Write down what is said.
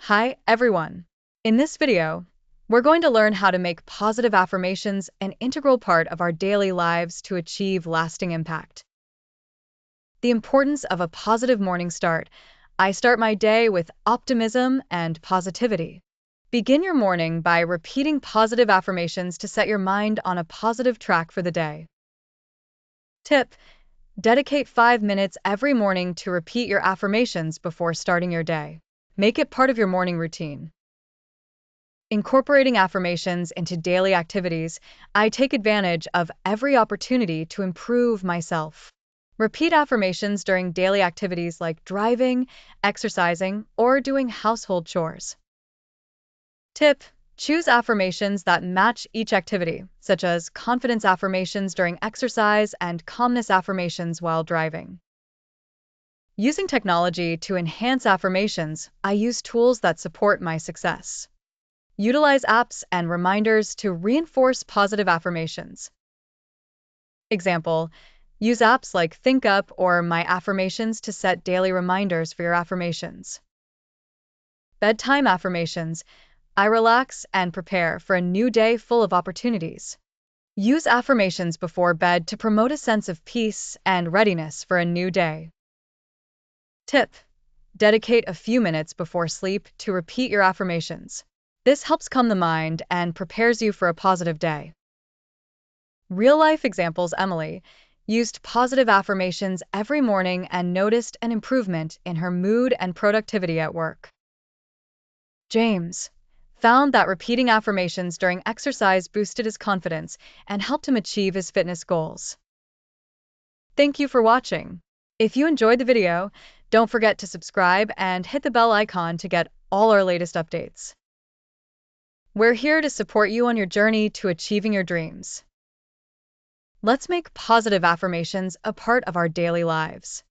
Hi, everyone. In this video, we're going to learn how to make positive affirmations an integral part of our daily lives to achieve lasting impact. The importance of a positive morning start. I start my day with optimism and positivity. Begin your morning by repeating positive affirmations to set your mind on a positive track for the day. Tip: dedicate 5 minutes every morning to repeat your affirmations before starting your day. Make it part of your morning routine. Incorporating affirmations into daily activities, I take advantage of every opportunity to improve myself. Repeat affirmations during daily activities like driving, exercising, or doing household chores. Tip: choose affirmations that match each activity, such as confidence affirmations during exercise and calmness affirmations while driving. Using technology to enhance affirmations, I use tools that support my success. Utilize apps and reminders to reinforce positive affirmations. Example: use apps like ThinkUp or My Affirmations to set daily reminders for your affirmations. Bedtime affirmations. I relax and prepare for a new day full of opportunities. Use affirmations before bed to promote a sense of peace and readiness for a new day. Tip: dedicate a few minutes before sleep to repeat your affirmations. This helps calm the mind and prepares you for a positive day. Real-life examples: Emily used positive affirmations every morning and noticed an improvement in her mood and productivity at work. James found that repeating affirmations during exercise boosted his confidence and helped him achieve his fitness goals. Thank you for watching. If you enjoyed the video, don't forget to subscribe and hit the bell icon to get all our latest updates. We're here to support you on your journey to achieving your dreams. Let's make positive affirmations a part of our daily lives.